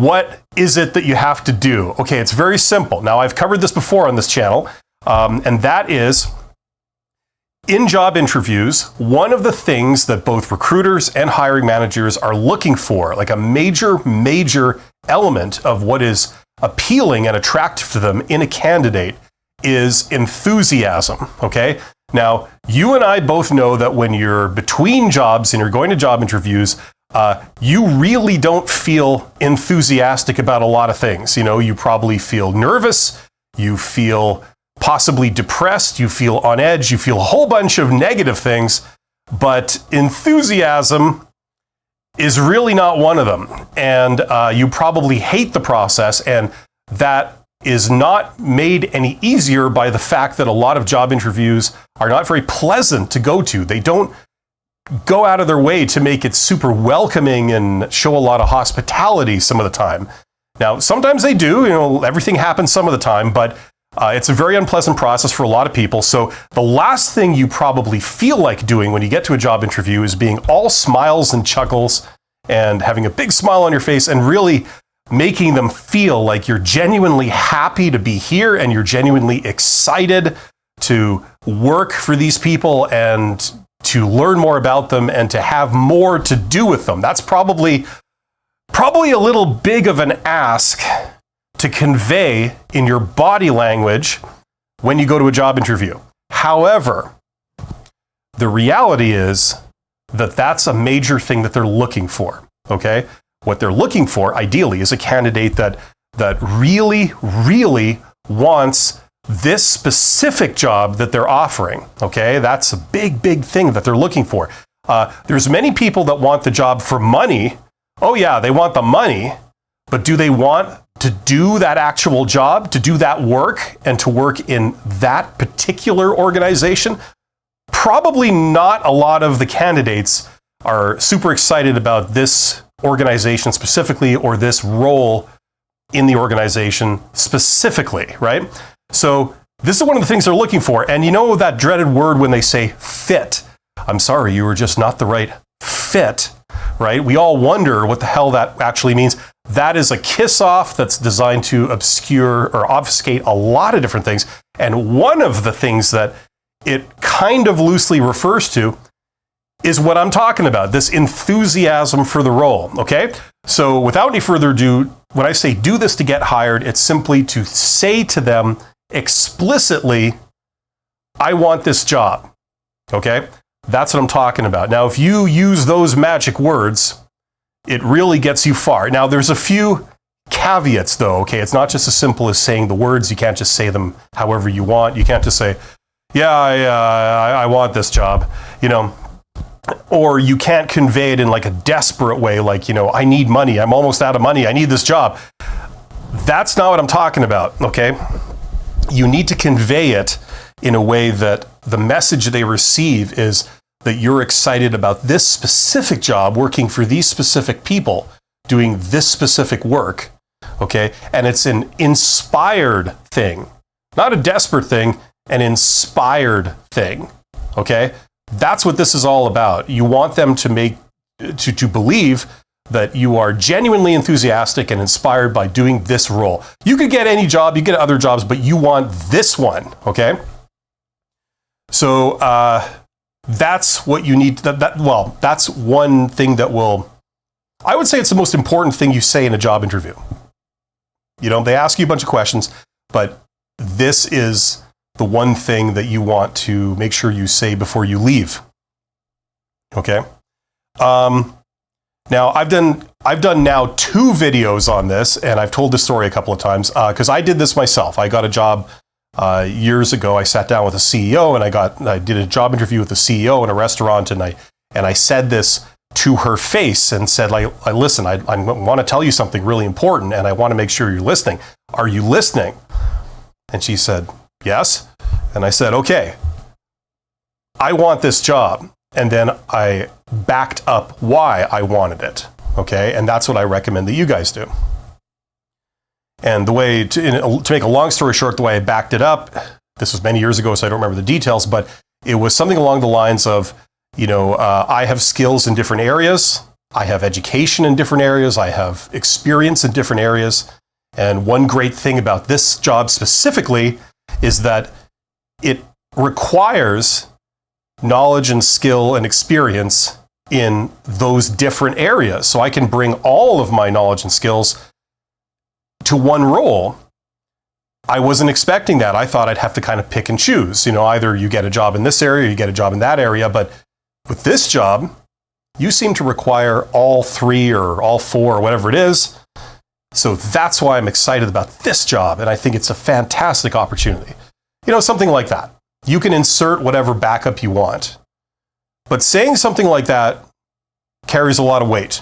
what is it that you have to do? Okay, it's very simple. Now, I've covered this before on this channel, and that is, in job interviews, one of the things that both recruiters and hiring managers are looking for, like a major element of what is appealing and attractive to them in a candidate, is enthusiasm, okay? Now, you and I both know that when you're between jobs and you're going to job interviews, you really don't feel enthusiastic about a lot of things. You know, you probably feel nervous, you feel possibly depressed, you feel on edge, you feel a whole bunch of negative things, but enthusiasm is really not one of them. And you probably hate the process, and that is not made any easier by the fact that a lot of job interviews are not very pleasant to go to. They don't go out of their way to make it super welcoming and show a lot of hospitality some of the time. Now, sometimes they do, you know, everything happens some of the time, but it's a very unpleasant process for a lot of people. So the last thing you probably feel like doing when you get to a job interview is being all smiles and chuckles and having a big smile on your face and really making them feel like you're genuinely happy to be here and you're genuinely excited to work for these people and to learn more about them and to have more to do with them. That's probably a little big of an ask to convey in your body language when you go to a job interview. However, the reality is that that's a major thing that they're looking for, okay? What they're looking for, ideally, is a candidate that really wants this specific job that they're offering, okay? That's a big thing that they're looking for. There's many people that want the job for money. Oh yeah, they want the money, but do they want to do that actual job, to do that work, and to work in that particular organization? Probably not a lot of the candidates are super excited about this organization specifically or this role in the organization specifically, right? So this is one of the things they're looking for. And you know that dreaded word when they say fit. I'm sorry, you were just not the right fit, right? We all wonder what the hell that actually means. That is a kiss-off that's designed to obscure or obfuscate a lot of different things. And one of the things that it kind of loosely refers to is what I'm talking about, this enthusiasm for the role, okay? So without any further ado, when I say do this to get hired, it's simply to say to them explicitly, I want this job, okay? That's what I'm talking about. Now, if you use those magic words, it really gets you far. Now, there's a few caveats though, okay? It's not just as simple as saying the words. You can't just say them however you want. You can't just say, yeah, I want this job, you know? Or you can't convey it in like a desperate way, like, you know, I need money, I'm almost out of money, I need this job. That's not what I'm talking about, okay? You need to convey it in a way that the message they receive is that you're excited about this specific job, working for these specific people, doing this specific work, okay? And it's an inspired thing, not a desperate thing, an inspired thing, okay? That's what this is all about. You want them to believe that you are genuinely enthusiastic and inspired by doing this role. You could get any job, you get other jobs, but you want this one, okay? So that's what you need. That's one thing that will, I would say it's the most important thing you say in a job interview. You know, they ask you a bunch of questions, but this is the one thing that you want to make sure you say before you leave. Okay. Now I've done now 2 videos on this, and I've told this story a couple of times because I did this myself. I got a job years ago. I sat down with a CEO, and I did a job interview with the CEO in a restaurant, and I said this to her face and said, like, listen, I want to tell you something really important, and I want to make sure you're listening. Are you listening? And she said, yes. And I said, okay, I want this job. And then I backed up why I wanted it. Okay. And that's what I recommend that you guys do. And the way to make a long story short, the way I backed it up, this was many years ago, so I don't remember the details, but it was something along the lines of, you know, I have skills in different areas. I have education in different areas. I have experience in different areas. And one great thing about this job specifically is that it requires knowledge and skill and experience in those different areas. So I can bring all of my knowledge and skills to one role. I wasn't expecting that. I thought I'd have to kind of pick and choose. Either you get a job in this area, or you get a job in that area. But with this job, you seem to require all three or all four or whatever it is. So that's why I'm excited about this job. And I think it's a fantastic opportunity. Something like that. You can insert whatever backup you want. But saying something like that carries a lot of weight.